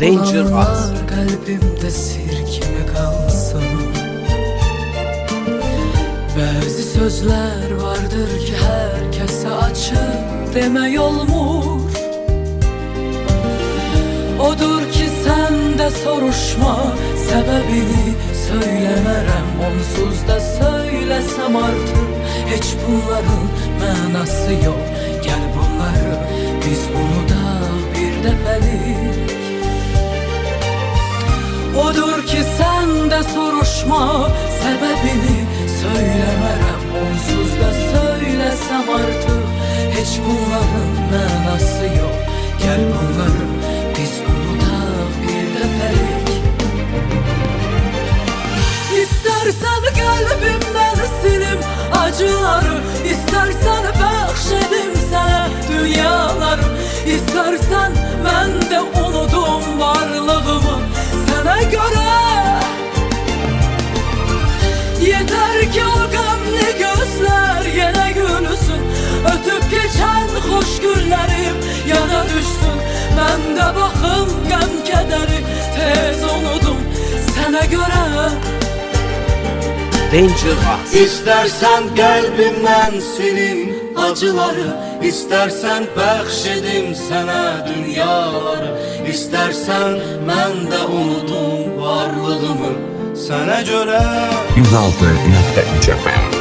Ranger As. Kalbimde sirkimi kalsın. Bazı sözler vardır ki herkese açık deme olmur. Odur ki sen de soruşma, sebebini söylemerem. Onsuz da söylesem artık hiç bunların manası yok. Gel bunları biz unudak bir defelik. Odur ki sen de soruşma, sebebini söylemerem. Onsuz da söylesem artık hiç bunların manası yok. Gel bunları biz unudak bir defelik. İstersen kalbimden silim acıları, İstersen bəxşedim sana dünyaları, İstersen ben de unudum varlığımı sana göre. Yeter ki o gamlı gözler yine gülsün, ötüp geçen hoş günlerim yana düşsün. Ben de bakım gam kederi tez unudum sana göre. Ranger As. İstersen kalbimden silin acıları, İstersen bəxşedim sana dünyaları, İstersen ben de unudum varlığımı sana göre. 106.3 FM.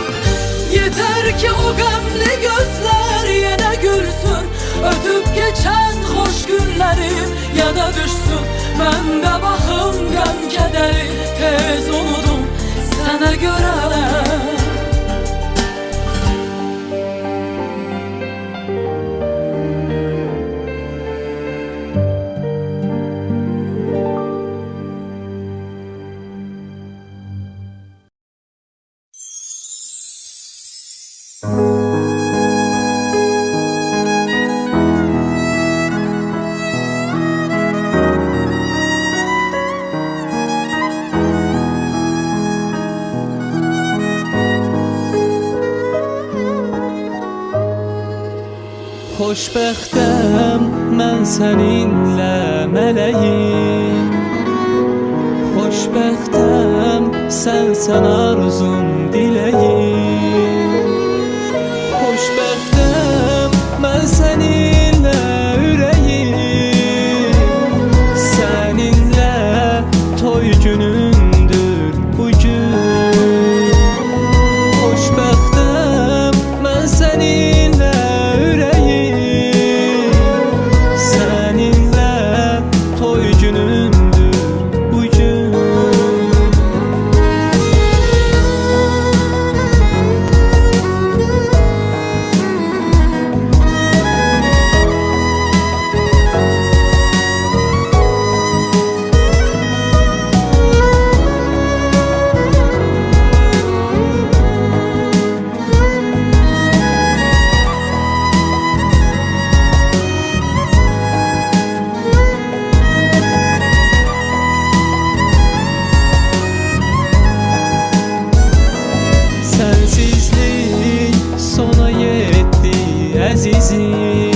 Yeter ki o gamlı gözler yine gülsün, ötüp geçen hoş günlerim yana yada düşsün. Məndə baxım qəm kədəri tez unudum sənə görə. Xoşbəxtəm mən səninlə mələyim. Xoşbəxtəm sən arzum diləyim. Xoşbəxtəm mən səninlə ürəyim. Səninlə toy günündür bugün. Xoşbəxtəm mən səninlə ürəyim. Səninlə toy günündür bugün. Sensizlik sona yetti əzizim.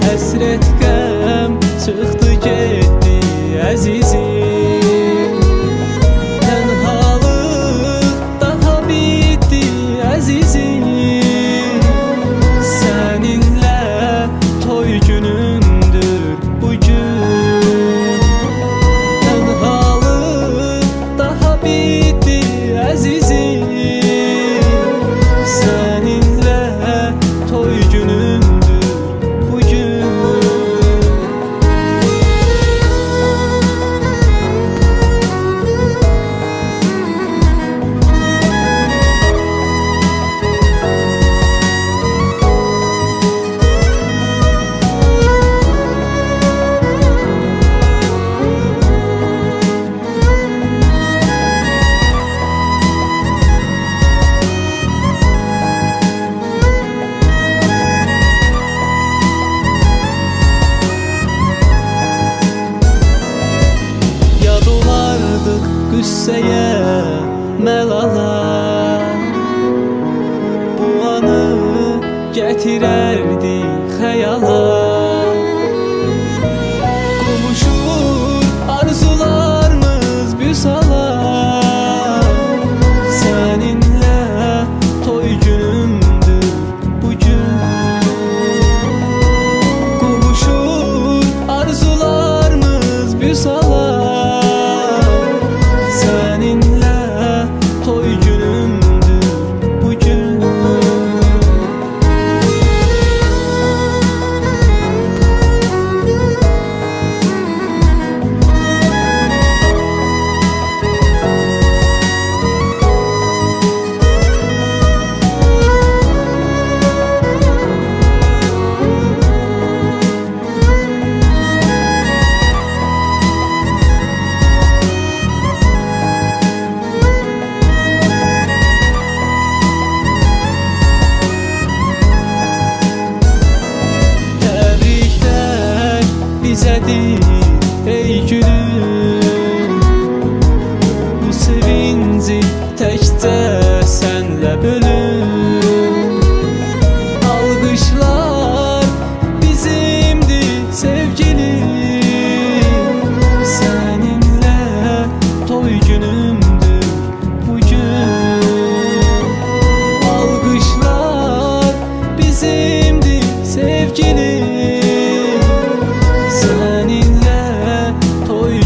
Həsrət qəm çıxdı getdi əzizim. Tənhalıq daha bitdi əzizim. Səninlə toy günündür bugün. Tənhalıq daha bitdi əzizim. Səninlə toy günündür bugün. Yad olardıq qüssəyə, məlala. Bu anı gətirərdi xəyala. Qovuşur arzularımız vüsala. Səninlə toy günümdür bugün. Qovuşur arzularımız vüsala. Səninlə toy günümdür bugün. Təbriklər bizədir ey gülüm. Bu sevinci təkcə sənlə bölüm. Alqışlar bizimdir sevgilim. Səninlə toy günümdür bugün. Alqışlar bizimdir sevgilim. Səninlə toy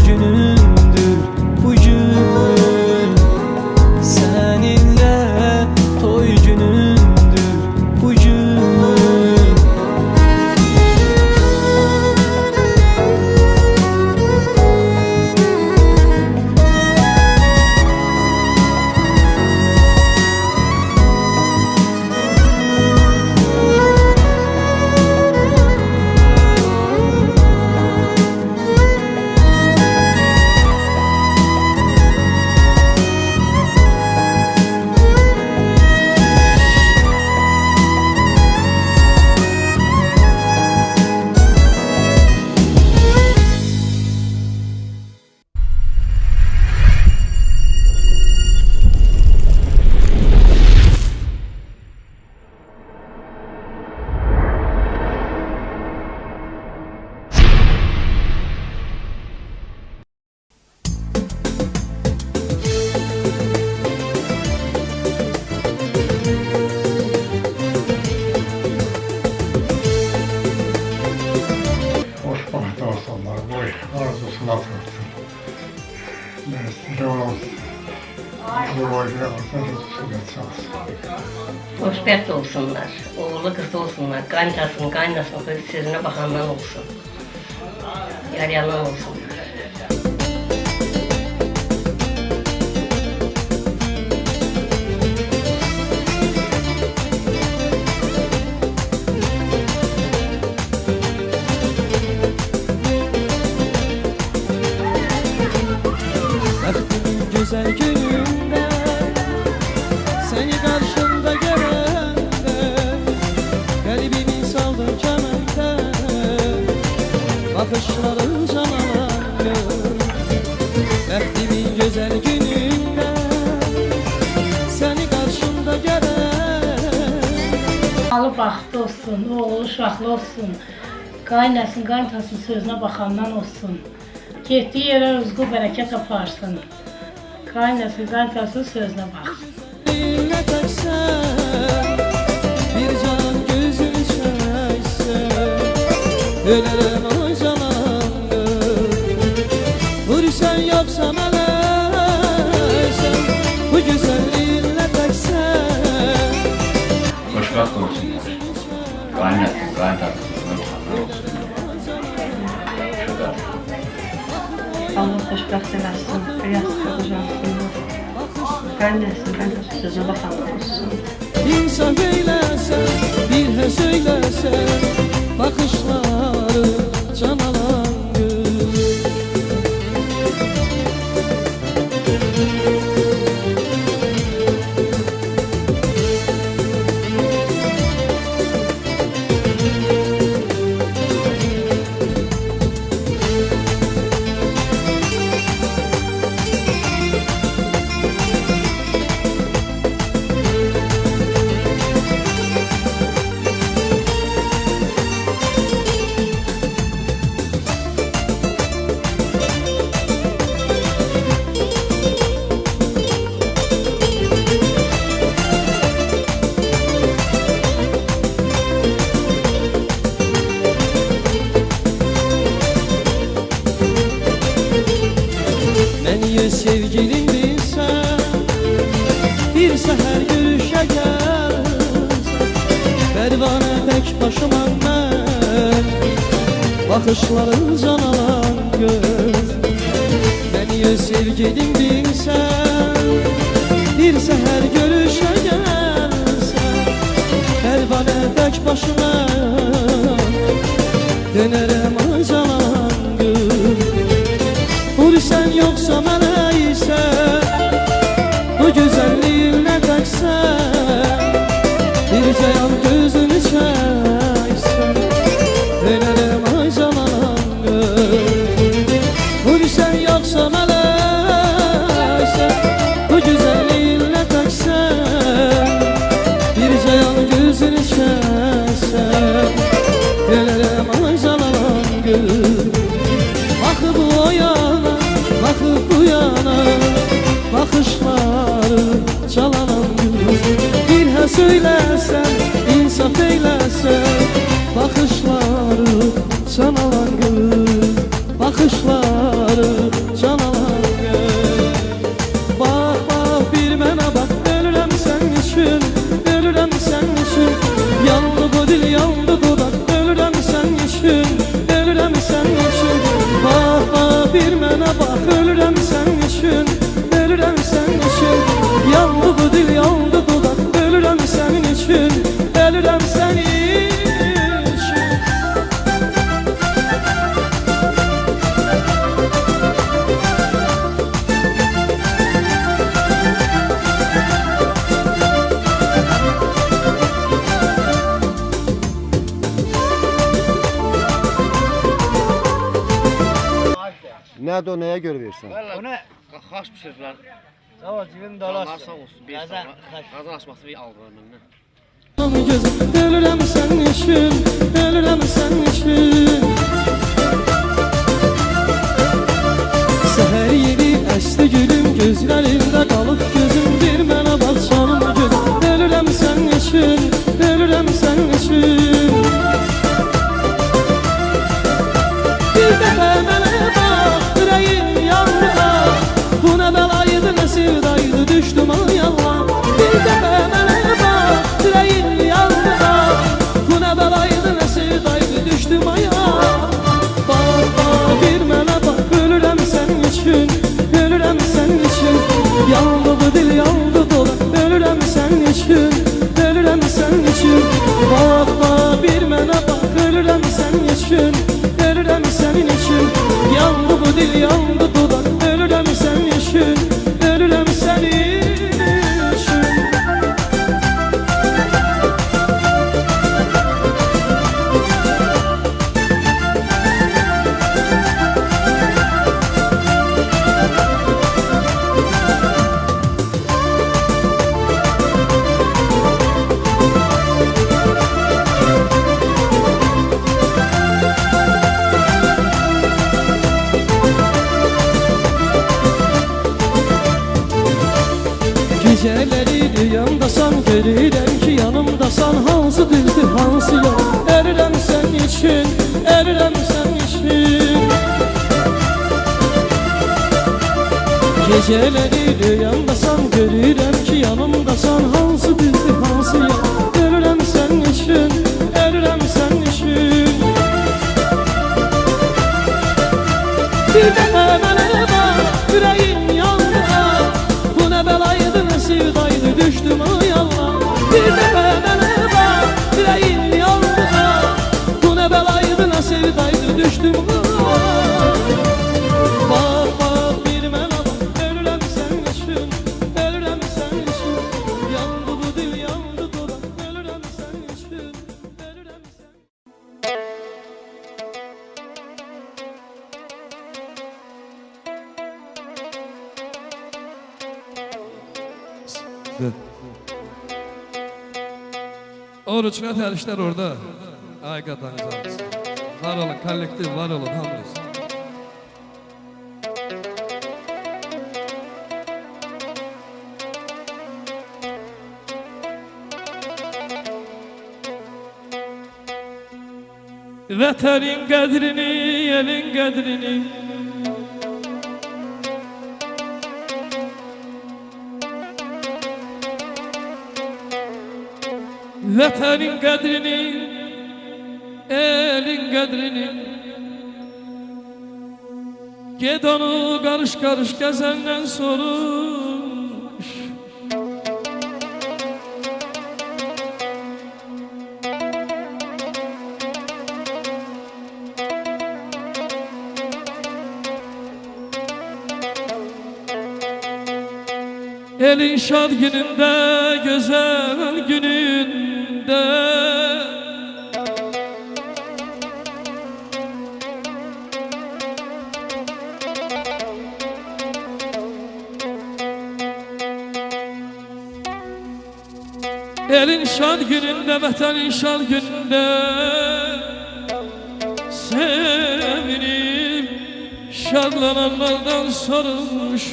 Azərbaycan Cümhuriyyəti Xoşbəxt olsunlar, oğlu qızı olsunlar, qaynasın, sözünə baxandan olsun, yarayanan olsunlar. Bəxtimin gözəl günündə səni qarşımda görəndə qəlbimi saldım kəməndə baxışların canalandı. Bəxtimin gözəl günündə səni qarşımda görəndə Alı baxtı olsun, oğlu uşaqlı olsun, qaynasın, qaynasın sözünə baxandan olsun. Getdiyi yerə rızqı bərəkət aparsın. Qaynasın, qaynasın sözünə baxsın. Dilinə təksən, bir can gözünü çəksən, ölərəm o canandı. Vursan yoxsa mənəsən, bu gözəlliğinlə təksən. Xoşbəxt olsunlar. Qaynasın, qaynasın sözünə baxandan olsun. Allah xoşbəxt eləsin, riyasını qucaqsınlar. Qaynasın, sözünə baxandan olsun. İnsaf eyləsən, bir hə söyləsən, baxışları canalan gül. Məni sevgilim bilsən, bir səhər görüşə gəlsən, pərvanə tək başımam mən, baxışların canalan göz. Məni sevgilim bilsən, bir səhər görüşə gəlsən, pərvanə tək başımam, dönərəm o canalan göz. Vursan yoxsa mənə isə, bu gözəlliğinlə təksən, bir cəyal gözünü çəksən, dönərəm ay canalan göz. Vursan yoxsa mənə isə, bu gözəlliğinlə təksən, bir cəyal gözünü çəksən, dönərəm ay canalan göz. Baxıb o yana, baxıb bu yana, baxışları calanan göz. Bir hə söyləsən, insaf eyləsən, baxışları canalan göz, baxışları canalan göz. Bax, bax, bir mənə bax, ölürəm sən üçün, ölürəm sən üçün. Yandı bu dil, yandı dodaq, ölürəm sən üçün, ölürəm sən üçün. Bax, bax, bir mənə bax, ölürəm sən üçün, ölürəm sən üçün. Yandı bu dil, yandı dodaq, ölürəm sənin üçün, ölürəm sənin üçün. Nədir o, nəyə görə versən? Ona xaç pişirlər. Tamam, cibim Allah sağ olsun. Bir sonra qazan açması bir aldılar məndən. gözüm, ölürəm sənin üçün, ölürəm sənin üçün. Səhər yeni əsdi gülüm, gözlərində qalıb gözüm. Bir mənə bax canım gözüm, ölürəm sənin üçün, ölürəm sənin üçün. Bir dəfə mənə bax, ürəyim yandı. Bu nə bəlaydı, nə sevdaydı, düşdüm dil yandı dolar. Ölürəm sənin üçün, ölürəm sənin üçün. Bax bax bir mənə bax, ölürəm sənin üçün, ölürəm sənin üçün. Yandı bu dil yandı dolar. Ölürəm sənin üçün, ölürəm sənin üçün. Geceleri rüyamdasan, görürəm ki yanımdasan. Hansı düzdür, hansı yalan? Ölürəm sənin üçün, ölürəm sənin üçün. Geceleri rüyamdasan, görürəm ki yanımdasan. Hansı düzdür, hansı yalan? Ölürəm sənin üçün, ölürəm sənin üçün. Bir dəfə mənə bax, ürəyim yandı. Bu nə bəlaydı, nə sevdaydı, düşdüm ay Allah. Bir dəfə mənə bax, ürəyim yandı. Bu nə bəlaydı, nə sevdaydı, düşdüm ay. Bax bax bir mənə bax, ölürəm sənin üçün, ölürəm sənin üçün. Yandı bu dil, yandı dolar, ölürəm sənin üçün, ölürəm sənin üçün. Oruç ve terişler orada. Ay qadanızı. Var olun, kollektiv var olun hamınız. Vətənin qədrini, elin qədrini Vətənin qədrini, elin qədrini Ged onu qarış-qarış gəzəndən soruş. Elin şad günündə, gözəl günündə Elin şad günündə, vətənin şad günündə sevinib şadlananlardan sorulmuş.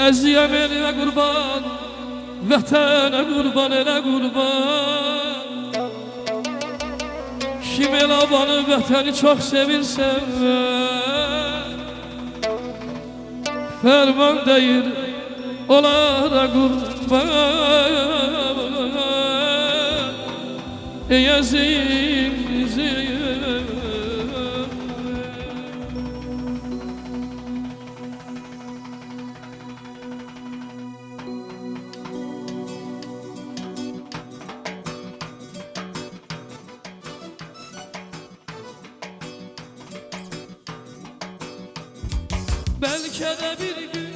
Əziyəm elinə qurban, vətənə qurban, elə qurban. Kim el abanı, vətəni çox sevirsə fərman deyir, onlara qurban. Ey əzizim Belki de bir gün,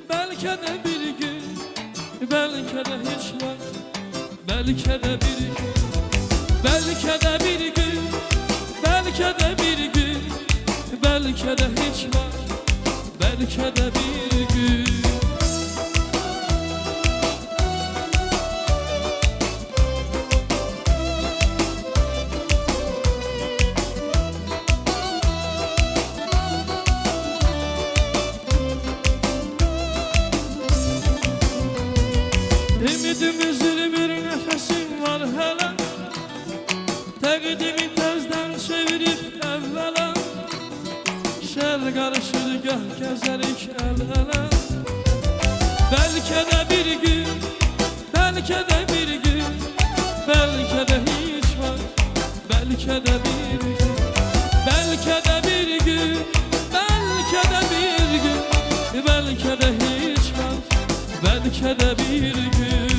belki de bir gün, belki de hiç var. Belki de bir gün, belki de bir gün, belki de bir gün, belki de hiç var. Belki de bir gün. Ümidimizin bir nefesim var hele, təqdimi təzdən çevirib əvvələ. Şər qarışır gah gəzərik əl-ələ. Bəlkə də bir gün, bəlkə də bir gün, bəlkə də hiç var. Bəlkə də bir gün, bəlkə də bir gün, bəlkə də bir gün, bəlkə də hiç bir gün.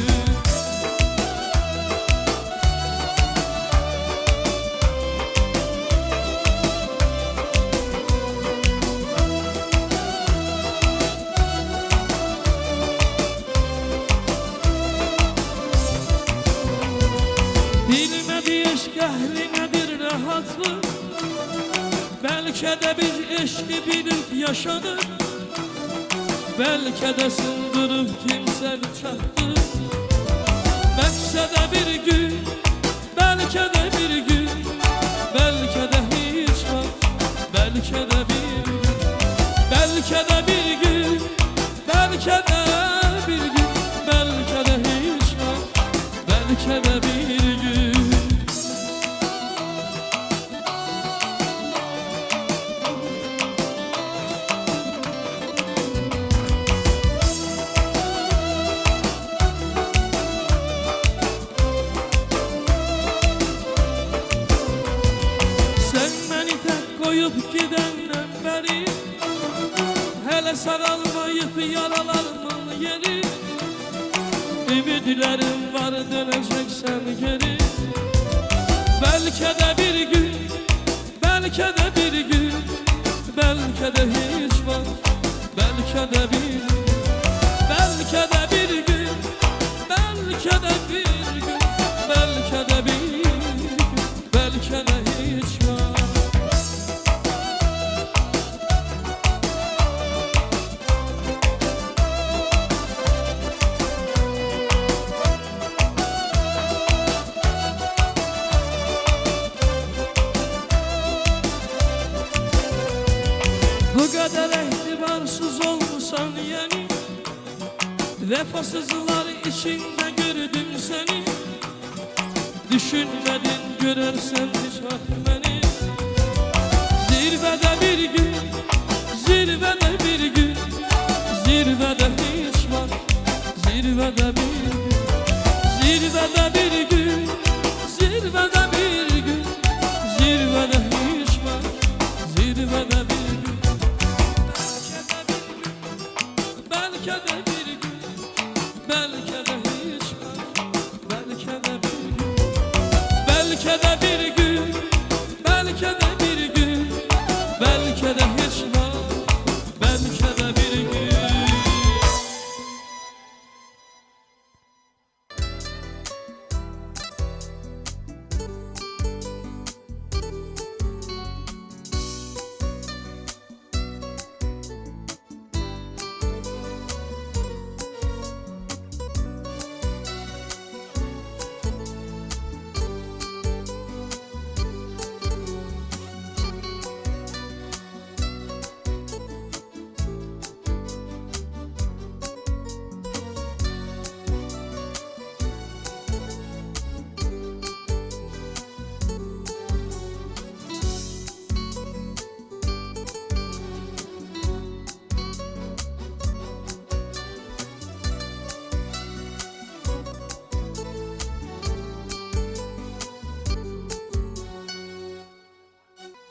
Bilmedi eşk ehli nedir rahatlık, belki de biz eşki bilip yaşadık, belki de sındırıp kimse çattı. Məqsədə bir gün, belki de bir gün, belki de hiç var, belki de bir gün, belki de bir gün, belki de bir gün, belki de hiç var, belki de bir gün. Sen beni tek koyup gidenden beri, hele saralmayıp yaralarımın yeri, ümitlerim var döneceksen geri. Belki de bir gün, belki de bir gün, belki de hiç var, belki de bir gün, belki de bir gün, belki de bir gün, belki de bir gün, belki de hiç var. Bu kadar etibarsız olmuşsan yeni, vefasızlar içinde gördüm seni. Düşünmedin görürsen hiç bak beni. Zirvede bir gün, zirvede bir gün, zirvede hiç var, zirvede bir gün, zirvede bir gün, zirvede bir gün, zirvede hiç var, zirvede bir gün. Belki de bir gün, belki de hiç var, belki de bir gün, belki de bir gün, belki de bir gün, belki de hiç var, belki de bir gün.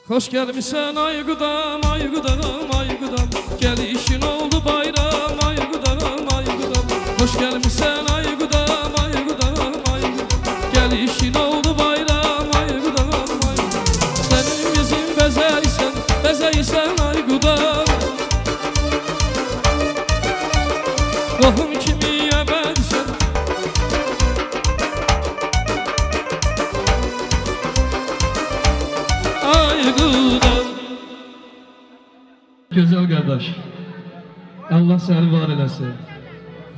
Hoş gelmişsen ay gudam, ay gudam, ay gudam. Gelişin oldu bayram, ay gudam, ay gudam. Hoş gelmişsen ay gudam, ay gudam, ay gudam. Gelişin oldu bayram, ay gudam, ay gudam. Senin bizim bezeysen, bezeysen ay gudam. Kohum kimi yemedsen, ay gudam. Güzel kardeş, Allah seni var eləsin.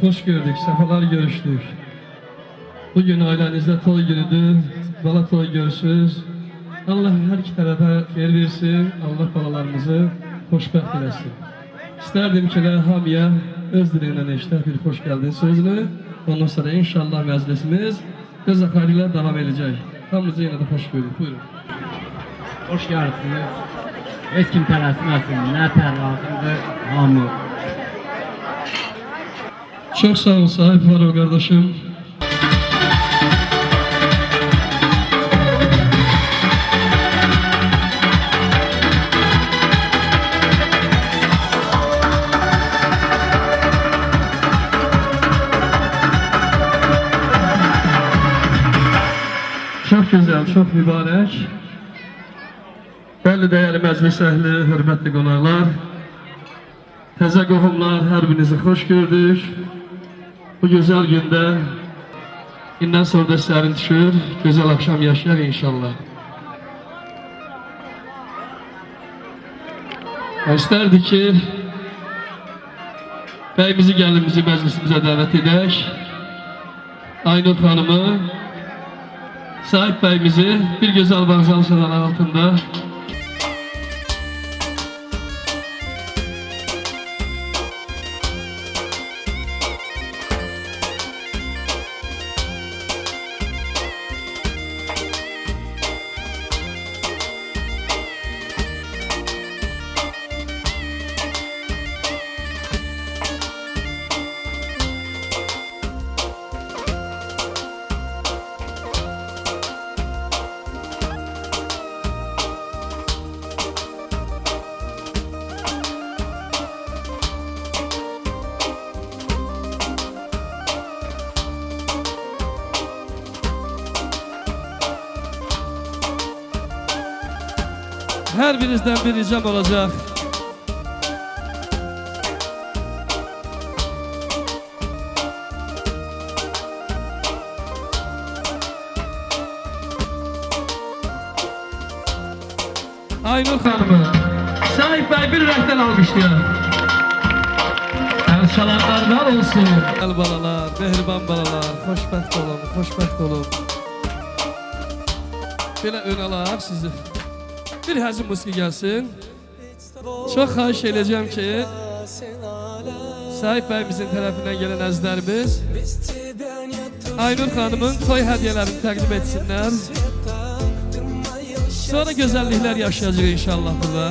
Hoş gördük, sefalar görüştük. Bugün ailenizde toy günüdür, bala toy görürsünüz. Allah her iki tarafa yer versin, Allah balalarımızı xoşbəxt eləsin. İsterdim ki, hamıya öz dilinden işte bir hoş geldin sözünü. Ondan sonra inşallah məclisimiz öz axarıyla devam edecek. Hamınızı yine de hoş gördük, buyurun. Hoş geldiniz. Heç kim tələsməsin, nə tər lazımdır, hamı. Çok sağ ol, sahip var o kardeşim. bayram çox mübarək. Bəli, dəyərli məclis əhli, hörmətli qonaqlar, təzə qohumlar, hər birinizi xoş gördük. Bu gözəl gündə indən sonra da sərin düşür, gözəl axşam yaşayaq inşallah. İstərdik ki, bəyimizi, gəlimizi məclisimizə dəvət edək. Aynur xanımı, Sahib bəyimizi bir gözəl vağzal şəraları altında her birinizden bir ricam olacak. Aynur Hanım'ı Sahip Bey bir rehten almıştır. Çalanlardan olsun. Güzel balalar, mehriban balalar, xoşbəxt olun, xoşbəxt olun. Belə ön alar sizi. Bir həzin musiqi gəlsin. Çox xahiş edəcəm ki, Sahib bəyimizin tərəfindən gələn əzizlərimiz Aynur xanımın toy hədiyyələrini təqdim etsinlər. Sonra gözəlliklər yaşayacaq inşallah burada.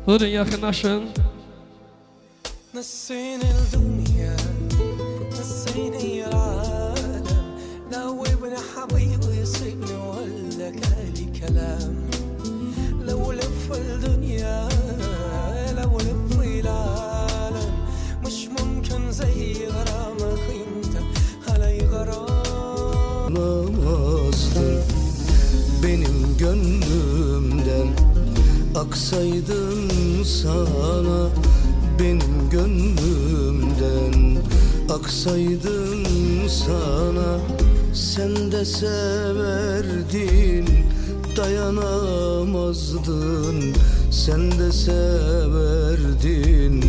Buyurun yakınlaşın. Benim gönlümden aksaydın sana, benim gönlümden aksaydın sana. Sen de severdin, dayanamazdın. Sen de severdin,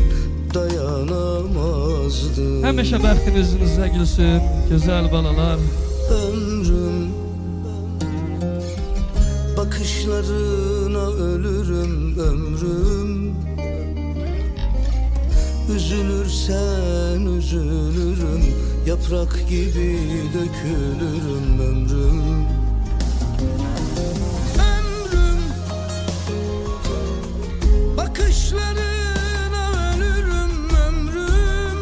dayanamazdın. Həmişə bəxtinizə gülsün, gözəl balalar. Ömrüm, bakışlarına ölürüm ömrüm. Üzülürsen üzülürüm, yaprak gibi dökülürüm ömrüm. Ömrüm, bakışlarına ölürüm ömrüm.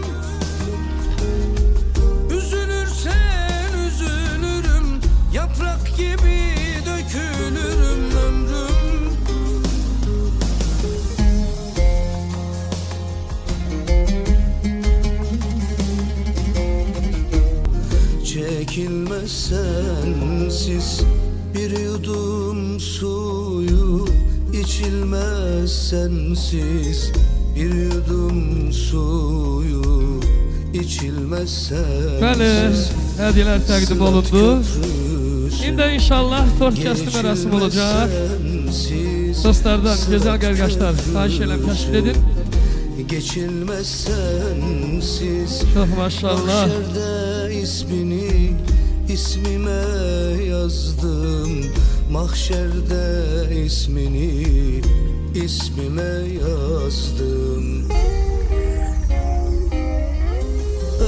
Üzülürsen üzülürüm, yaprak gibi dökülürüm ömrüm. Çekilmez sensiz bir yudum suyu, içilmez sensiz bir yudum suyu, içilmez sensiz. Bəli, hədiyyələr təqdim olundu. İndi inşallah tort kəsdi mərasim olacaq. Dostlardan, gözəl qardaşlar, xahiş edirəm təşkil edin. Geçilmez sensiz. Çox maşallah. Mahşerde ismini ismime yazdım. Mahşerde ismini ismime yazdım.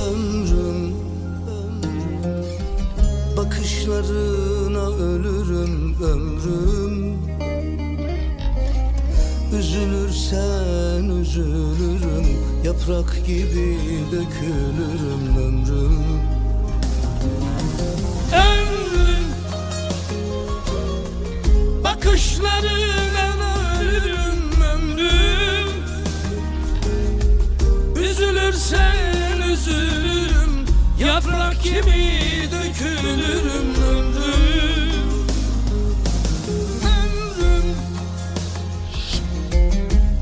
Ömrüm, bakışlarına ölürüm ömrüm. Üzülürsen üzülürüm, yaprak gibi dökülürüm ömrüm. Ömrüm bakışlarına ölürüm ömrüm. Üzülürsen üzülürüm, yaprak gibi dökülürüm ömrüm. Ömrüm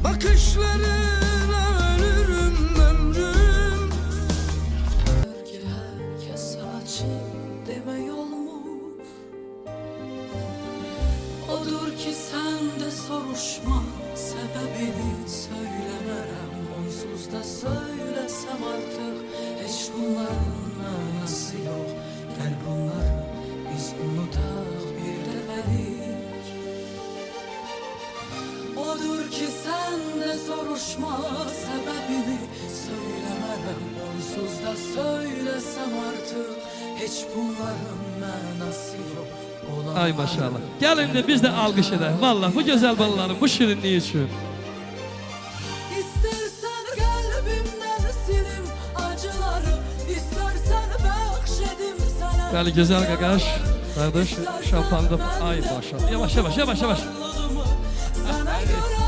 bakışlarına ölürüm ömrüm. Herkes açık deme olmuş. Odur ki sen de soruşma, sebebini söylemerem. Onsuz da söylesem artık hiç bunların manası yok. Gel bunları biz unutak bir develik. Odur ki sen de soruşma, sebebini söylemerem. Onsuz da söylesem artık hiç bunların manası yok. Ay maşallah. Gelin de biz de alkış edelim. Vallahi bu güzel balaların bu şirinliği için. İstersen kalbimden silim acıları, istersen bahşedim sana. Böyle güzel gagaş. Kardeş şampanlı. Ay maşallah. Yavaş yavaş yavaş yavaş. Varlığımı sana göre.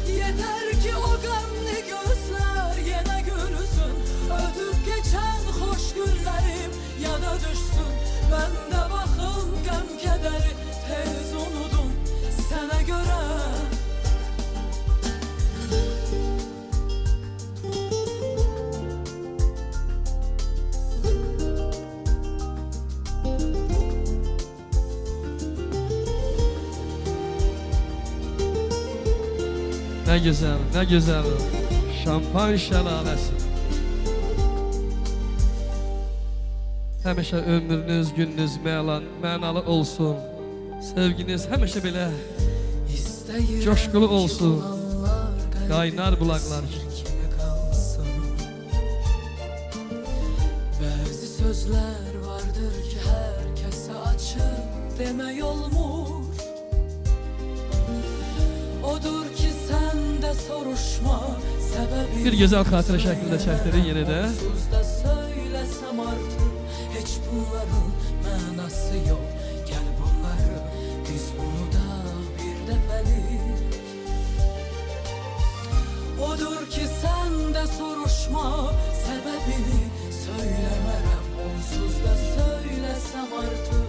Yeter ki o gamlı gözler yine gülsün. Ötüp geçen hoş günlerim ya da düşsün. Ben de bakın gam kederi tez unudum sana göre. Ne güzel, ne güzel. Şampan şelalesi. Həmişə ömrünüz, gününüz mənalı olsun. Sevginiz həmişə belə coşkulu olsun. Qaynar bulaqlar. Bazı sözler vardır ki herkese açık deme olmuş. Odur ki sen de soruşma, sebebi Bir güzel xatirə şəklində çəkdirin yenə də. onsuz da söylesem artık hiç bunların manası yok. Gel bunları biz unutak bir defelik. Odur ki sen de soruşma, sebebini söylemerem. Onsuz da söylesem artık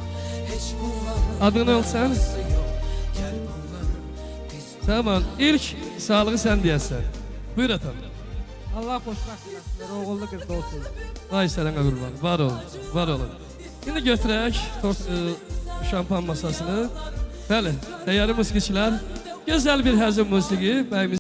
hiç bunların Adın ol sen? manası yok. Gel bunları biz Tamam, ilk sağlığı sən deyəsən. Buyur atam. Allah xoşbəxt eləsin, oğullu qızlı olsun. Ay sənə qurban, var olun, var olun. İndi götürək şampan masasını. Bəli, dəyərli musiqiçilər, gözəl bir həzin musiqi bəyimiz.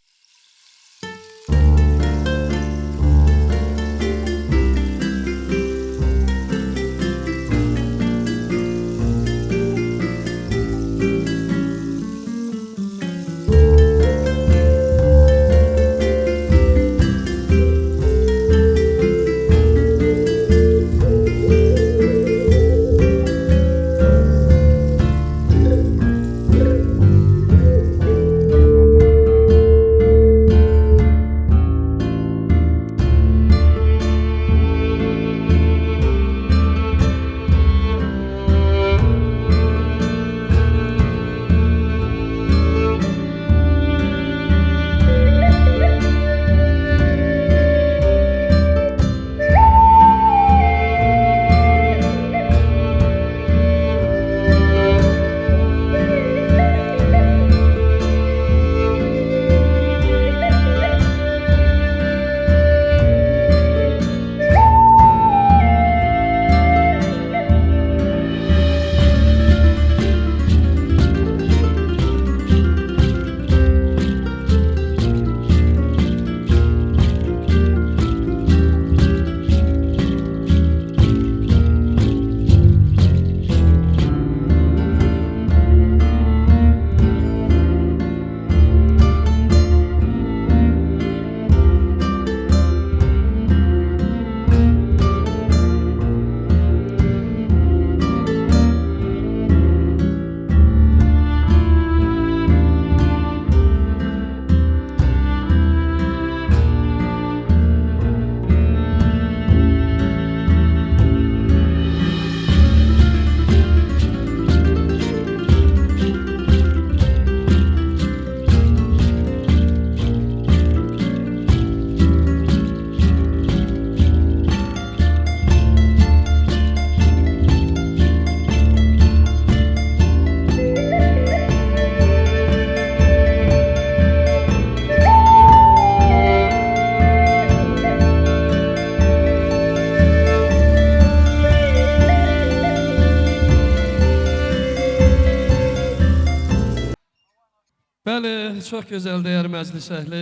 Bəli, çox gözəl dəyərli məclis əhli.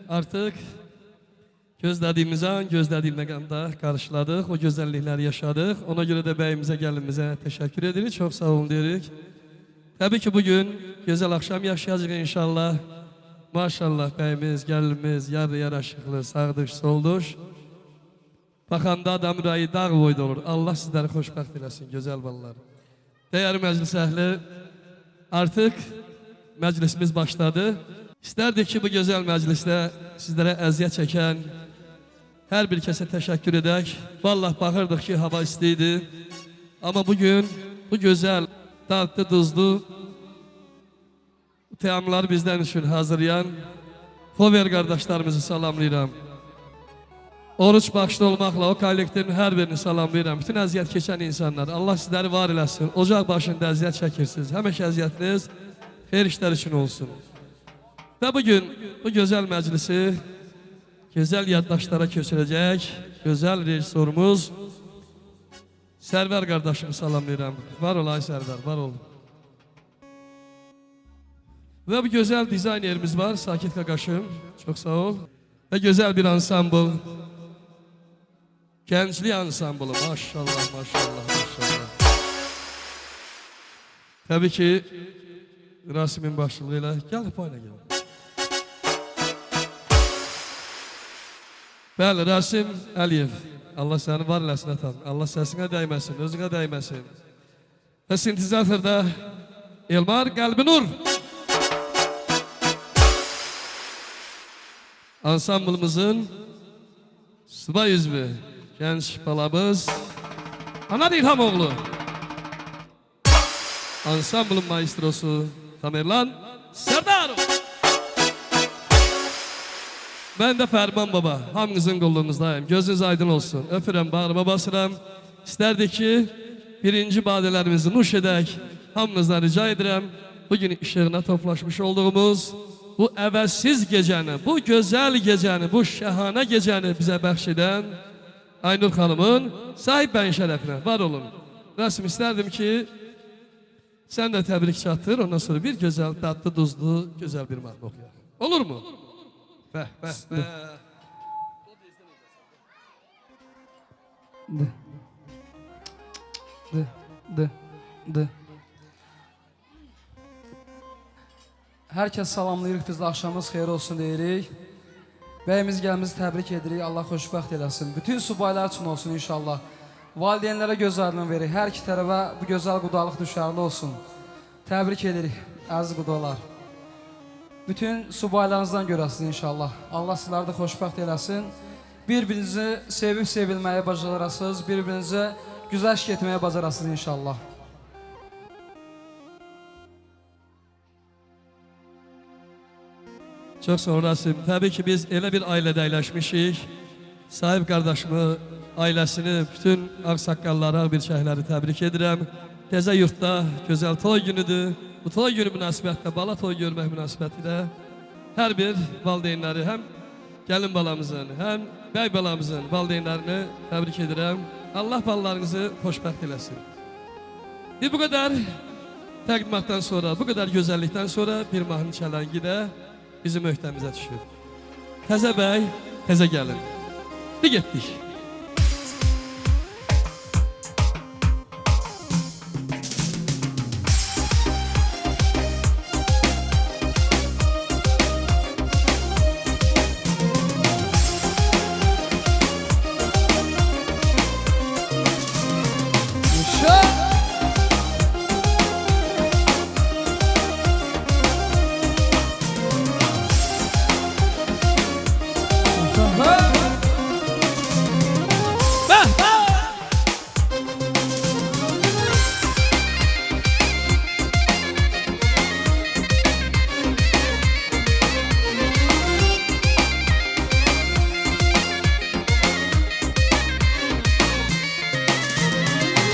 Artıq gözlədiyimiz an, gözlədiyim məqamda qarşıladıq, o gözəllikləri yaşadıq. Ona görə də bəyimizə, gəlinimizə təşəkkür edirik, çox sağ olun deyirik. Təbii ki, bugün gözəl axşam yaşayacaq inşallah. Maşallah bəyimiz, gəlinimiz, yarı yaraşıqlı, sağdış, solduş. Baxanda adam ürəyi dağ boyda olur. Allah sizləri xoşbəxt eləsin, gözəl balalar. Dəyərli məclis əhli, artıq məclisimiz başladı. İstərdik ki, bu gözəl məclisdə sizlərə əziyyət çəkən hər bir kəsə təşəkkür edək. Vallahi baxırdıq ki, hava isti idi. Amma bugün bu gözəl, dadlı, duzlu təamları bizdən üçün hazırlayan Xover qardaşlarımızı salamlayıram. Oruç başlı olmaqla o kollektivin hər birini salamlayıram. Bütün əziyyət keçən insanlar, Allah sizləri var eləsin. Ocaq başında əziyyət çəkirsiniz. Həmək əziyyətiniz xeyir işlər üçün olsun. Və bugün bu gözəl məclisi gözəl yaddaşlara köçürəcək gözəl rejissorumuz Sərvər qardaşımı salamlayıram. Var ol ay Sərvər, var ol. Və bu gözəl dizaynerimiz var, Sakit Qaqaşım, çox sağ ol. Və gözəl bir ansambl, gənclik ansamblı, maşallah, maşallah, maşallah. Təbii ki, Rasimin başlığı ilə, gəl payla gəl. Bəli, Rasim Əliyev, Allah səni var eləsin atan, Allah səsinə dəyməsin, özünə dəyməsin. Və sintezatorda Elmar Qəlbinur. Ansamblımızın subay üzvü, gənc balamız Anar İlhamoğlu. Ansamblın maestrosu Tamerlan Sərdarov. Mən də Fərman baba, hamınızın qolluğunuzdayım. Gözünüz aydın olsun. Öpürəm, bağrıma basıram. İstərdik ki, birinci badələrimizi nuş edək. Hamınızdan rica edirəm. Bugün işığına toplaşmış olduğumuz bu əvəzsiz gecəni, bu gözəl gecəni, bu şəhanə gecəni bizə bəxş edən Aynur xanımın sahib bəyin şərəfinə var olun. Rasim, istərdim ki, sən də təbrik çatdır, ondan sonra bir gözəl, dadlı, duzlu, gözəl bir mahnı oxuyaq. Olur mu? Bəh, bəh, bəh. Hər kəs salamlayırıq, biz də axşamımız xeyir olsun deyirik. Bəyimiz gəlimizi təbrik edirik, Allah xoşbəxt eləsin. Bütün subaylar üçün olsun inşallah. Valideynlərə göz aydın verir, hər iki tərəfə bu gözəl qudalıq düşərli olsun. Təbrik edirik, əziz qudalar. Bütün subaylarınızdan görəsiniz inşallah. Allah sizləri də xoşbəxt eləsin. Bir-birinizi sevib sevilməyə bacarasınız, bir-birinizi güzəşk etməyə bacarasınız inşallah. Çox sağ ol Rasim. Təbii ki, biz elə bir ailədə əyləşmişik. Sahib qardaşımı, ailəsini, bütün ağsaqqalları, ağbirçəkləri təbrik edirəm. Təzə yurtda gözəl toy günüdür. Bu toy günü münasibətlə, bala toy görmək münasibətilə hər bir valideynləri, həm gəlin balamızın, həm bəy balamızın valideynlərini təbrik edirəm. Allah balalarınızı xoşbəxt eləsin. Bir bu qədər təqdimatdan sonra, bu qədər gözəllikdən sonra bir mahnı çələngi də bizim öhdəmizə düşür. Təzə bəy, təzə gəlin. Bir getdik.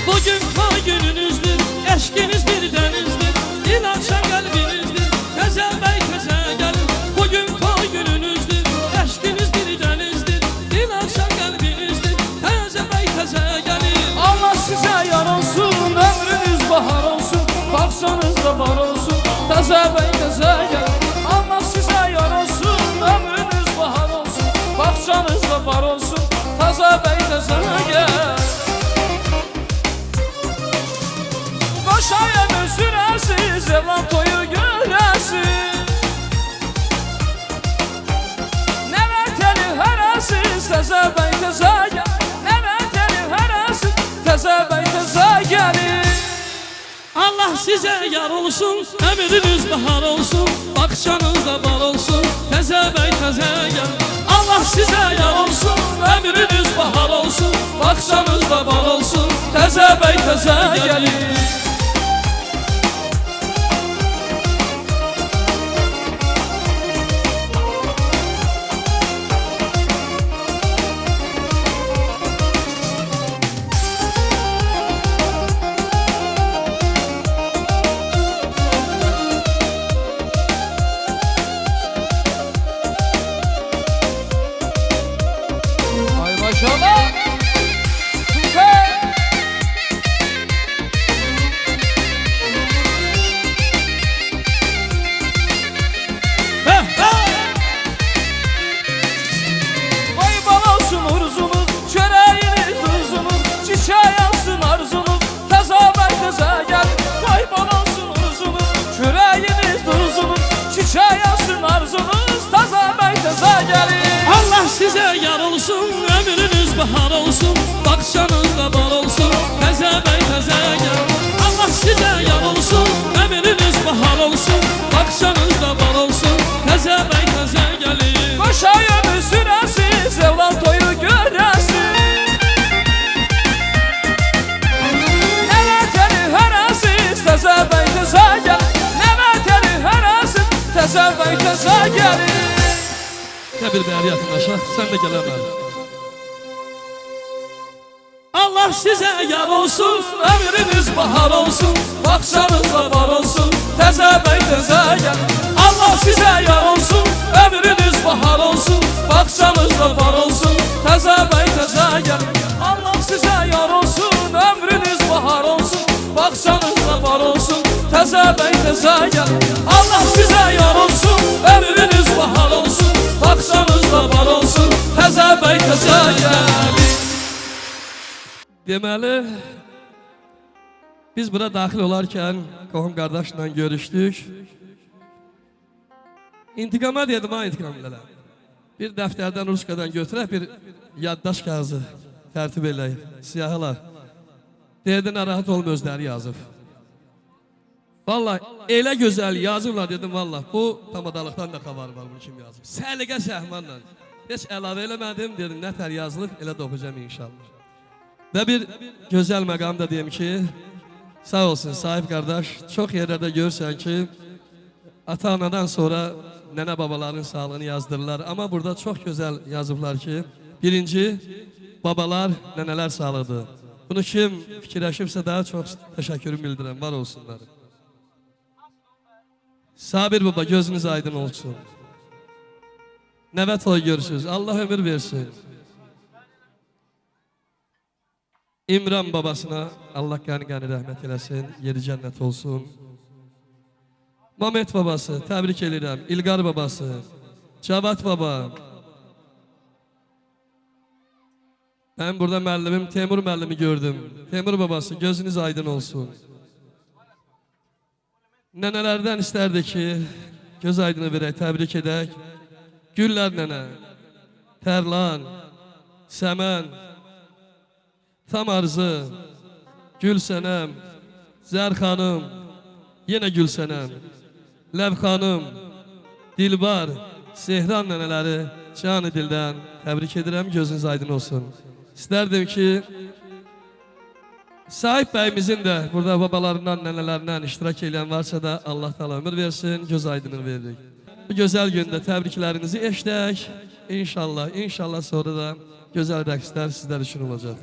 Bugün toy gününüzdür, eşkiniz bir denizdir, dil açan kalbinizdir, təzə bəy təzə gəlin. Bugün toy gününüzdür, eşkiniz bir denizdir, dil açan kalbinizdir, təzə bəy təzə gəlin. Allah sizə yar olsun, ömrünüz bahar olsun, baxsanız da var olsun, təzə bəy təzə gəlin. evlan toyu görəsiz Nə vətəni hərəsiz təzə bəy təzə gəl Nə vətəni hərəsiz təzə bəy təzə gəlir Allah sizə yar olsun, əmriniz bahar olsun Baxışanızda bal olsun, təzə bəy təzə gəl Allah sizə yar olsun, əmriniz bahar olsun Baxışanızda bal olsun, təzə bəy təzə gəlir Maşallah. Vay bal olsun urzunuz, çöreğiniz tuzunuz, çiçeği yansın arzunuz, təzə bəy təzə gəl. Vay bal olsun urzunuz, çöreğiniz tuzunuz, çiçeği yansın arzunuz, təzə bəy təzə gəlir. Allah sizə yar olsun, ömrünüz bahar olsun, baxışanızda bal olsun, təzə bəy təzə gəl. Allah sizə yar olsun, ömrünüz bahar olsun, baxışanızda bal olsun, təzə bəy təzə gəlir. Qoşayımı sürəsiz, evlan toyu görəsiz Nə vətəni hərəsiz, təzə bəy təzə gəl Nə vətəni hərəsiz, təzə bəy təzə gəlir Nə bir bəri yaxınlaşaq, sən də gələnlər Allah sizə yar olsun, ömrünüz bahar olsun Baxışanızda var olsun, təzə bəy təzə gəl Allah sizə yar olsun, ömrünüz bahar olsun Baxışanızda var olsun, təzə bəy təzə gəl Allah sizə yar olsun, ömrünüz bahar olsun Baxışanızda var olsun, təzə bəy təzə gəl Allah sizə yar olsun, ömrünüz bahar olsun Baxışanızda var olsun, təzə bəy təzə gəl Deməli, biz bura daxil olarkən qohum qardaşla görüşdük. İntiqama dedim, ha intiqam elələr. Bir dəftərdən, ruskadan götürək, bir yaddaş kağızı tərtib eləyək, siyahılar. Deyədə narahat olma özləri yazıb. Vallahi elə gözəl yazıblar dedim, vallahi bu tamadalıqdan da xabar var bunu kim yazıb. Səliqə səhmanla. Heç əlavə eləmədim, dedim nətər yazılıb, elə də oxuyacağım inşallah. Və bir gözəl məqam da deyim ki, sağ olsun sahib qardaş, çox yerlərdə görürsən ki, ata-anadan sonra nənə babaların sağlığını yazdırırlar. Amma burada çox gözəl yazıblar ki, birinci, babalar, nənələr sağlığıdır. Bunu kim fikirləşibsə daha çox təşəkkürüm bildirəm, var olsunlar. Sabir baba, gözünüz aydın olsun. Nəvə toy görürsünüz, Allah ömür versin. İmran babasına Allah qəni-qəni rəhmət eləsin, yeri cənnət olsun. Mamet babası, təbrik edirəm. İlqar babası, Cavad baba. Ben burada müəllimim, Temur müəllimi gördüm. Temur babası, gözünüz aydın olsun. Nənələrdən istərdi ki, göz aydını verək, təbrik edək. Güllər nənə, Tərlan, Səmən, Tam Arzı, Gülsənəm, Zər xanım, yenə Gülsənəm, Ləv xanım, Dilbar, Sehran nənələri canı dildən təbrik edirəm, gözünüz aydın olsun. İstərdim ki, sahib bəyimizin də burada babalarından, nənələrindən iştirak edən varsa da Allah təala ömür versin, göz aydınını veririk. Bu gözəl gündə təbriklərinizi eşdək. İnşallah sonra da gözəl rəqslər sizlər üçün olacaq.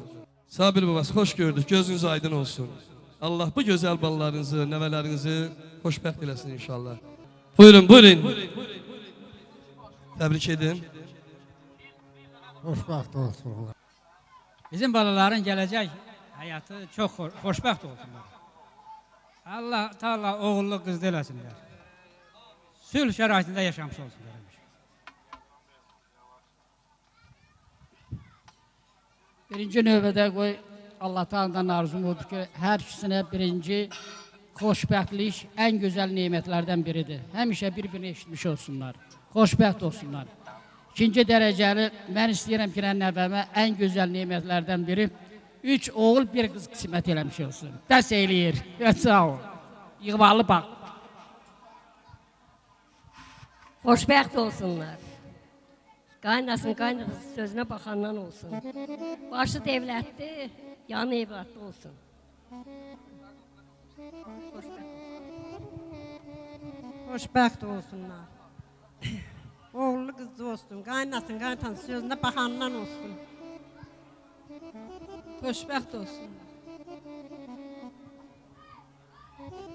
Sabir babası, xoş gördük, gözünüz aydın olsun. Allah bu gözəl balalarınızı, nəvələrinizi xoşbəxt eləsin inşallah. Buyurun, buyurun. Təbrik edin. Xoşbəxt olsunlar. Bizim balaların gələcək həyatı çox xoşbəxt olsunlar. Allah Taala oğullu qızlı eləsinlər. Sülh şəraitində yaşamış olsunlar. Birinci növbədə qoy Allah Taala'dan arzum odur ki, hər ikisinə birinci xoşbəxtlik ən gözəl nemətlərdən biridir. Həmişə bir-birini eşitmiş olsunlar. Xoşbəxt olsunlar. İkinci dərəcəli, mən istəyirəm ki, nəvəmə ən gözəl nemətlərdən biri 3 oğul, 1 qız qismət eləmiş olsun. Dəs eləyir. Sağ ol. Yığmalı bax. Xoşbəxt olsunlar. Qaynasın, qaynasın sözünə baxandan olsun. Başı devlətdir, yanı evlatlı olsun. Xoşbəxt olsunlar. Oğullu qızlı olsun, qaynasın, qaynasın sözünə baxandan olsun. Xoşbəxt olsun.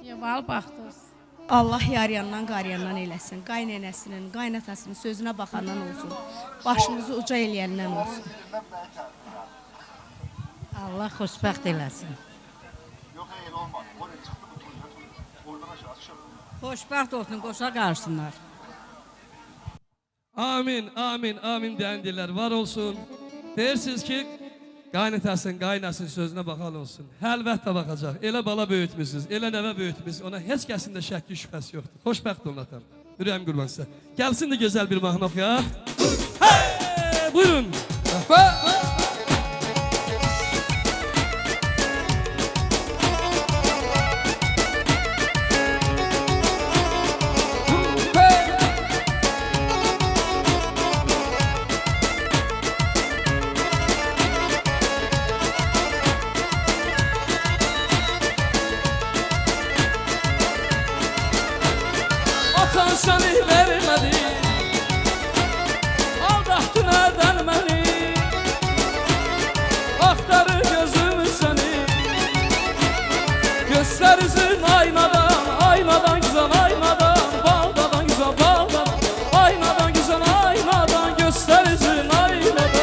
Yeval baxdı olsun. Allah yaryandan qaryandan eləsin. Qaynənəsinin, qaynatasının sözünə baxandan olsun. Başınızı uca eləyəndən olsun. Allah xoşbəxt eləsin. Xoşbəxt olsun, qoşa qarşısınlar. Amin, amin, amin deyəndirlər. Var olsun. Deyirsiniz ki, qaynatasın, qaynasın sözünə baxan olsun. Əlbəttə baxacaq. Elə bala böyütmüsünüz, elə nəvə böyütmüsünüz. Ona heç kəsin də şəkki şübhəsi yoxdur. Xoşbəxt olun atam. Ürəyim qurban sizə. Gəlsin də gözəl bir mahnı oxuyaq. Hey, buyurun. Atan səni vermədi, aldattı nədən məni, axtarır gözüm səni, göstərizin aynadan, aynadan güzel aynadan, baldadan güzel baldadan, aynadan güzel aynadan, göstərizin aynadan.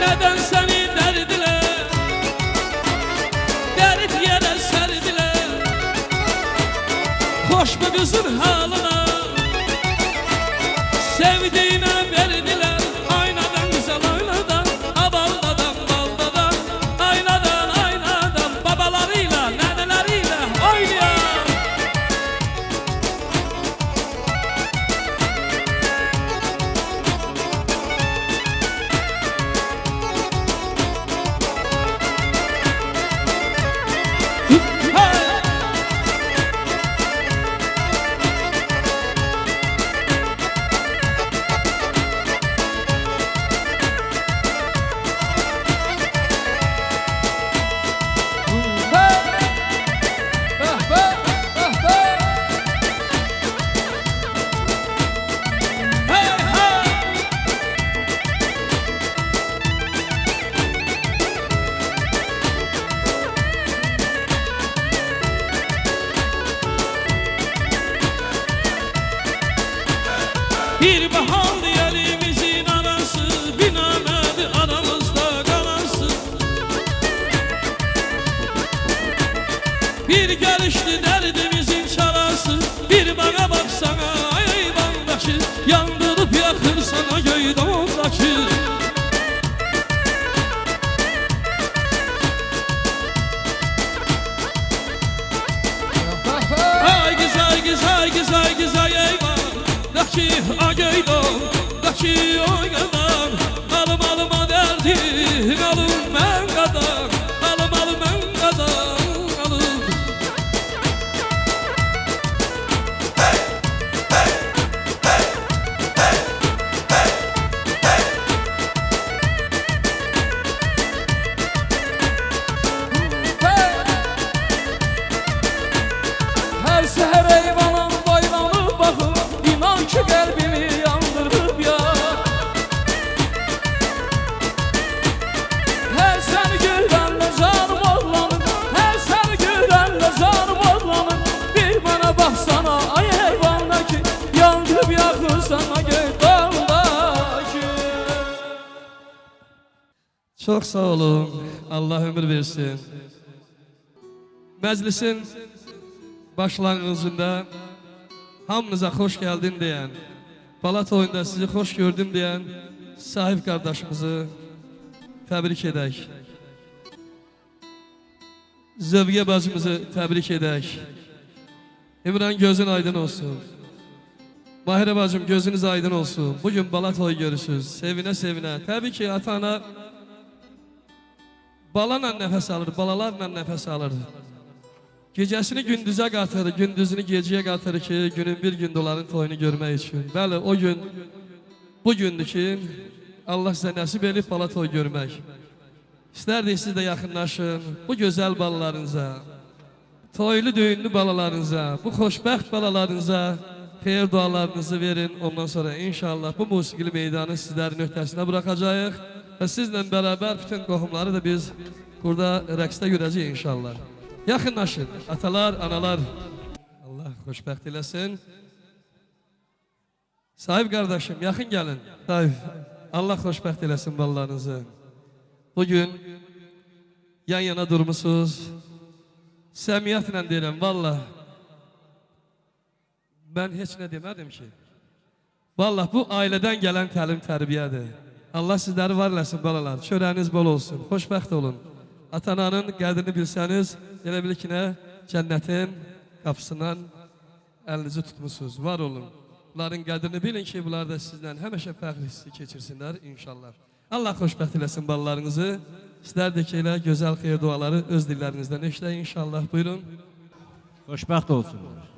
Neden seni derdiler, derip yere serdiler, hoş mu kızın halına, sevdiğine verdiler, aynadan güzel aynadan, abaldadan baldadan, aynadan aynadan, babalarıyla neneleriyle oynayan. Bir bahar elimizin arası, binamədi aramızda qalansın. Bir gəlişdi dərdimizin çarası, bir bana baksana eyvandakı, yandırıp yakır sana göydondakı. Ay güzel güzel güzel güzel eyvah. Daki agaydan, daki oynadan, alım alıma derdim, alım mən qadan, alım alım mən qadan, alım. Hər səhər eyvanın boylanıb baxım, İnan ki qəlbimi yandırıb ya. Çok sağ olun. Allah ömür versin. Məclisin başlanğıcında hamınıza xoş geldin deyən, Balat oyunda sizi xoş gördüm deyən sahib qardaşımızı təbrik edək. Zövqə bacımızı təbrik edək. İmran gözün aydın olsun. Mahirə bacım gözünüz aydın olsun. Bugün Balat oy görürsünüz. Sevinə sevinə. Təbii ki ata-ana balala nəfəs alır, balalarla nəfəs alır. Gecəsini gündüzə qatır, gündüzünü gecəyə qatır ki, günün bir gün onların toyunu görmək üçün. Bəli, o gün bu gündür ki, Allah sizə nəsib edib bala toy görmək. İstərdik siz də yaxınlaşın, bu gözəl balalarınıza, toylu düğünlü balalarınıza, bu xoşbəxt balalarınıza xeyir dualarınızı verin. Ondan sonra inşallah bu musiqili meydanı sizlərin öhdəsinə buraxacağıq və sizlə bərabər bütün qohumları da biz burada rəqsdə görəcəyik inşallah. Yaxınlaşın, atalar, analar. Allah xoşbəxt eləsin. Sahib qardaşım, yaxın gəlin. Sahib, Allah xoşbəxt eləsin balalarınızı. Bugün yan-yana durmuşsunuz. Səmiyyətlə deyirəm, valla. Mən heç nə demədim ki. Valla bu ailədən gələn təlim tərbiyədir. Allah sizləri var eləsin balalar. Çörəyiniz bol olsun, xoşbəxt olun. Atananın qədrini bilsəniz, elə bilir ki, nə? Cənnətin qapısından əlinizi tutmuşsunuz. Var olun. Bunların qədrini bilin ki, bunlar da sizdən həmişə fəxr hissi keçirsinlər inşallah. Allah xoşbəxt eləsin balalarınızı. Sizlər də ki, elə gözəl xeyir duaları öz dillərinizdən eşləyin inşallah. Buyurun. Xoşbəxt olsunlar.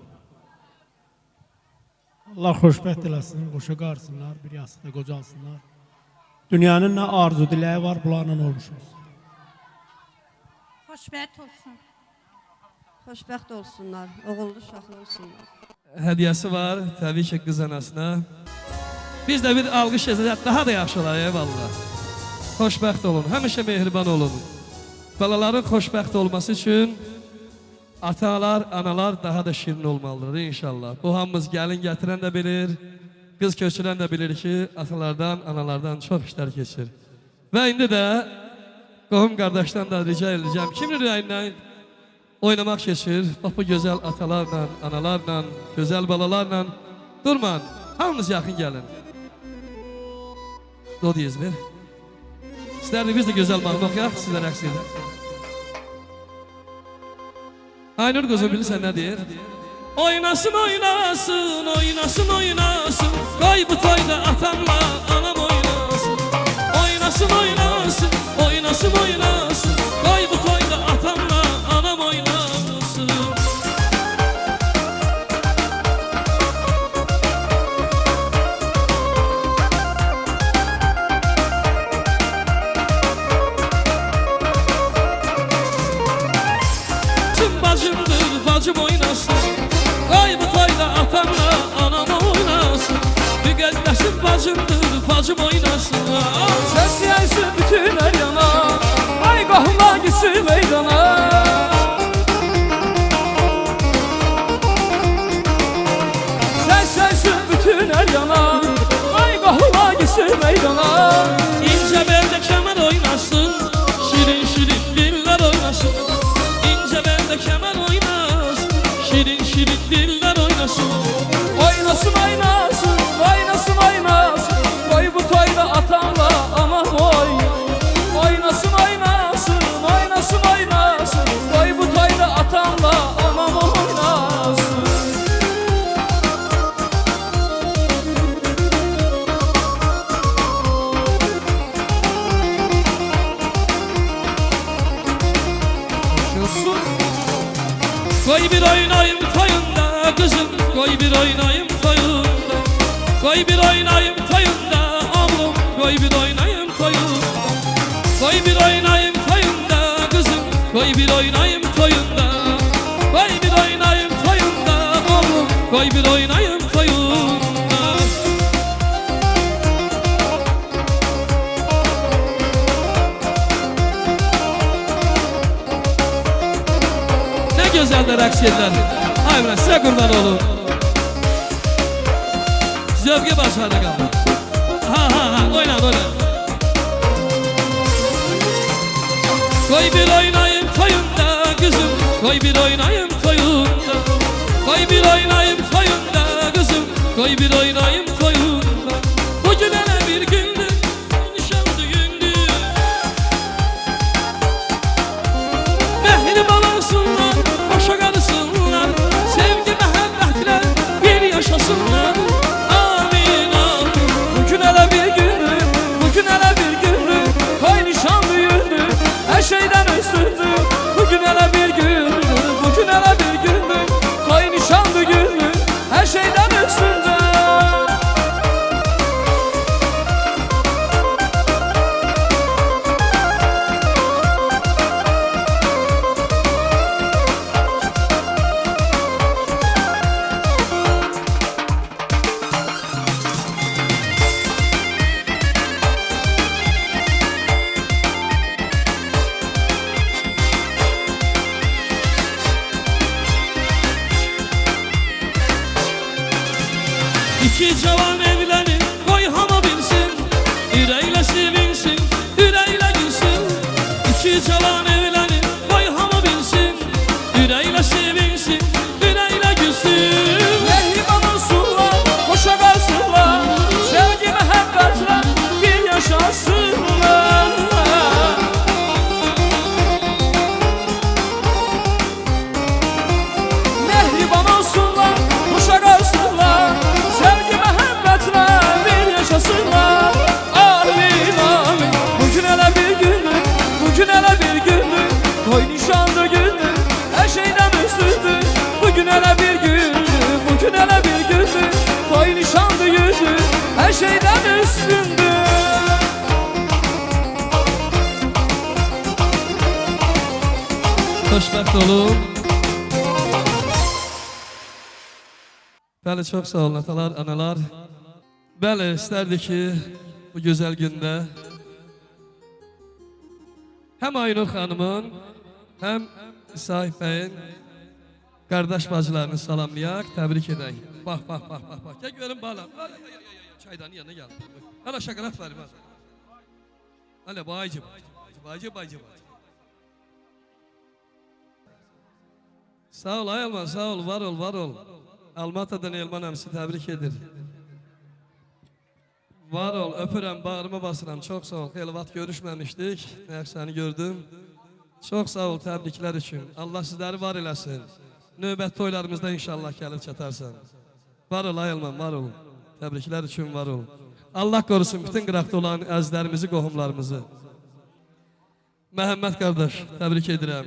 Allah xoşbəxt eləsin, qoşa qarsınlar, bir yastıqda qocalsınlar. Dünyanın nə arzu diləyi var, bunlarla olmuş olsun. Xoşbəxt olsun. Xoşbəxt olsunlar, oğullu uşaqlı olsunlar. Hədiyəsi var, təbii ki, qız anasına. Biz də bir alqış edəcək, daha da yaxşı olar, eyvallah. Xoşbəxt olun, həmişə mehriban olun. Balaların xoşbəxt olması üçün atalar, analar daha da şirin olmalıdır inşallah. Bu hamımız gəlin gətirən də bilir, qız köçürən də bilir ki, atalardan, analardan çox işlər keçir. Və indi də qohum qardaşdan da rica edəcəm. Kimin ürəyindən oynamaq keçir? Bax bu gözəl atalarla, analarla, gözəl balalarla. Durman, hamınız yaxın gəlin. Dodi İzmir. Sizlərdə biz də gözəl mahnı oxuyaq, sizlər əks edin. Aynur qızı bilirsən nə deyir? Oynasın, oynasın, oynasın, oynasın. Qoy bu toyda atamla anam oynasın. Oynasın, oynasın, oynasın, oynasın. Qoy bu toyda atamla anam oynasın. Bacımdır, bacım oynasın. Qoy bu toyda atamla anam oynasın. Müqəddəsim bacımdır, bacım oynasın. Səs yaysı bütün hər yana, ay qohumlar gitsin meydana. Səs yaysı bütün hər yana, ay qohumlar gitsin meydana. İncə beldə kəmər oynasın, şirin şirin dillər oynasın. İncə beldə kəmər oynasın, şirin şirin dillər oynasın. Oynasın, oynasın, oynasın, oynasın. Qoy bu toyda atamla aman oy. Oynasın, oynasın, oynasın, oynasın. Qoy bu toyda atamla aman oynasın. Qoy bir oynayım toyunda kızım, qoy bir oynayım toyunda. Qoy bir oynayım toyunda oğlum, qoy bir oynayım toyunda. Qoy bir oynayım toyunda kızım, qoy bir oynayım toyunda. Qoy bir oynayım toyunda oğlum, qoy bir oynayım toyunda. Ne güzel de rəqs edirlər. Ay bırak, sizə qurban olun. Zövqə başarıda qaldı. Ha ha ha, oynan oynan. Koy bir oynayım toyunda kızım, koy bir oynayım toyunda. Koy bir oynayım toyunda kızım, koy bir oynayım toyunda. Bugün hele bir gündür, nişan düğündür. Mehriban olsunlar, başa kalsınlar, sevgi mehabbetler bir yaşasınlar. Amin amin. Bugün hele bir gündür, bugün hele bir gündür, koy nişan düğündür, her şeyden üstündür. Bugün hele bir gündür, bugün hele bir gündür, koy nişan düğündür, her şeyden üstündür. İki cavan evlenir, koy hama bilsin, yüreğiyle sevinsin, yüreğiyle gülsün. İki cavan evlenir, koy hama bilsin, yüreğiyle sevinsin, yüreğiyle gülsün. Mehriban olsunlar, hoşa kalsınlar, sevgi mehabbetler bir yaşasınlar. Mehriban olsunlar, hoşa kalsınlar, sevgi mehabbetler bir yaşasınlar. Amin amin. Bugün hele bir gündür, bugün hele bir gündür, koy nişanlı gündür, her şeyden üstündür. Bugün hele bir gündür, bugün hele bir gündür, koy nişanlı gündür, her şeyden üstündür. Xoşbəxt olun. Bəli, çox sağ olun atalar, analar. Bəli, istərdik ki, bu gözəl gündə həm Aynur xanımın, həm Sahib bəyin qardaş bacılarını salamlayaq, təbrik edək. Bax, bax, bax, bax, bax. Gəl görün balam. Çaydanın yanına gəldim. Hələ şəqələt verim. Hələ baycı, baycı, baycı. Sağ ol ay Elman, sağ ol, var ol, var ol. Almata'dan Elman əmsi təbrik edir. Var ol, öpürəm, bağrıma basıram, çox sağ ol. Xeyli vaxt görüşməmişdik, nəyək səni gördüm. Çox sağ ol təbriklər üçün. Allah sizləri var eləsin. Növbət toylarımızda inşallah gəlib çatarsan. Var ol ay Elman, var ol. Təbriklər üçün var ol. Allah qorusun bütün qıraqda olan əzizlərimizi, qohumlarımızı. Məhəmməd qardaş, təbrik edirəm.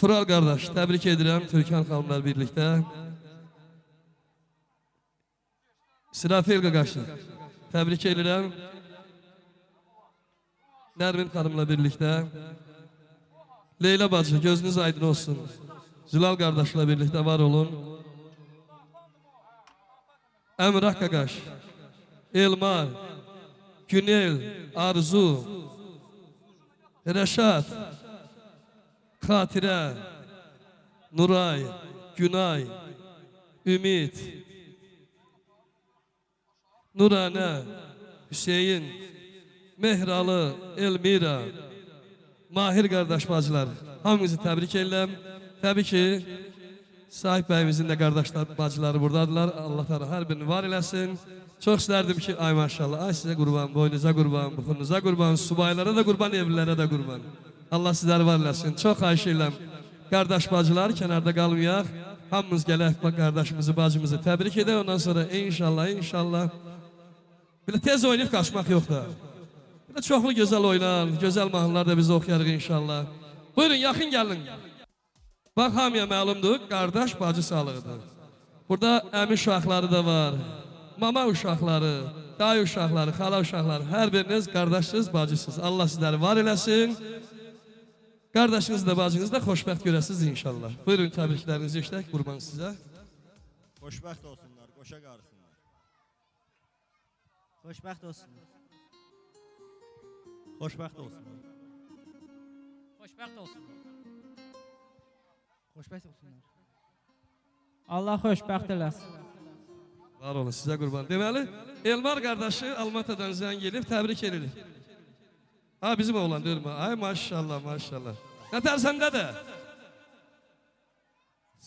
Tural qardaş, təbrik edirəm Türkan xanımlar birlikdə. Sirafil qaqaşlı, təbrik edirəm Nərmin xanımla birlikdə. Leyla bacı, gözünüz aydın olsun. Zülal qardaşla birlikdə var olun. Əmrah qaqaş, Elmar, Günel, Arzu, Rəşad, Xatirə, Nuray, Günay, Ümid, Nuranə, Hüseyin, Mehralı, Elmira, Mahir qardaş bacılar, hamınızı təbrik edirəm. Təbii ki, Sahib bəyimizin də qardaşlar, bacıları buradadılar. Allah təala hər birini var eləsin. Çox istərdim ki, ay maşallah, ay sizə qurban, boynunuza qurban, buxunuza qurban, subaylara da qurban, evlilərə də qurban. Allah sizləri var eləsin. Çox xahiş edirəm. Qardaş bacılar, kənarda qalmayaq. Hamımız gələk qardaşımızı, bacımızı təbrik edək. Ondan sonra inşallah, inşallah. Belə tez oynayıb qaçmaq yox da. Belə çoxlu gözəl oynan, gözəl mahnılar da biz oxuyarıq inşallah. Buyurun, yaxın gəlin. Bax, hamıya məlumdur, qardaş bacı sağlığıdır. Burada əmi uşaqları da var, mama uşaqları, dayı uşaqları, xala uşaqları. Hər biriniz qardaşsınız, bacısınız. Allah sizləri var eləsin. Qardaşınız da, bacınız da xoşbəxt görəsiniz inşallah. Buyurun, təbriklərinizi işlək, qurban sizə. Xoşbəxt olsunlar, qoşa qarısınlar. Xoşbəxt olsunlar. Xoşbəxt olsunlar. Xoşbəxt olsunlar. Xoşbəxt olsunlar. Allah xoşbəxt eləsin. Var olun, sizə qurban. Deməli, Elmar qardaşı Almatadan zəng gelib, təbrik edirik. Ha, bizim oğlan deyil mi? Ay maşallah, maşallah. Nətər səndə də?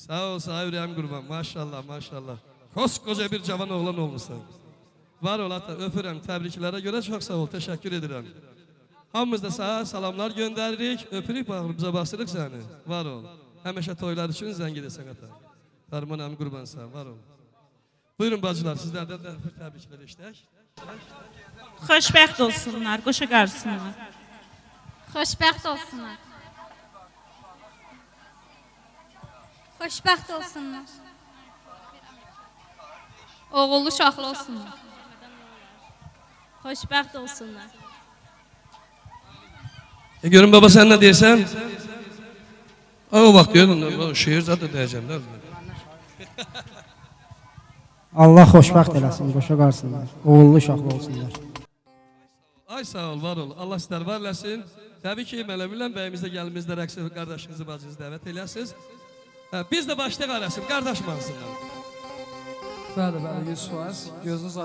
Sağ ol, sağ ürəyim qurban. Maşallah, maşallah. Koskoca bir cavan oğlan olmuşsan. Var ol, ata, öpürəm. Təbriklərə görə çox sağ ol, təşəkkür edirəm. Hamımız da sağa salamlar göndəririk, öpürük, bağrımıza basırıq səni. Var ol. Həmişə toylar üçün zəng edəsən, ata. Darmanam qurban sağ, var ol. Buyurun bacılar, sizlərdən də təbriklər işlək. Xoşbəxt olsunlar, qoşa qarsınlar. Xoşbəxt olsunlar. Xoşbəxt olsunlar. Oğullu uşaqlı olsunlar. Xoşbəxt olsunlar. Görün baba, sən nə deyirsən? O vaxt deyirəm, şehir zaten deyəcəm. Allah xoşbəxt eləsin, qoşa qarsınlar. Oğullu uşaqlı olsunlar. Ay sağ ol, var ol. Allah sizlər var eləsin. Təbii ki, mənə bilən bəyimizdə gəlimizdə rəqs qardaşınızı, bacınızı dəvət eləyəsiniz. Biz də başlayaq arasın, qardaş mağazından. Bəli, 100%. Gözünüz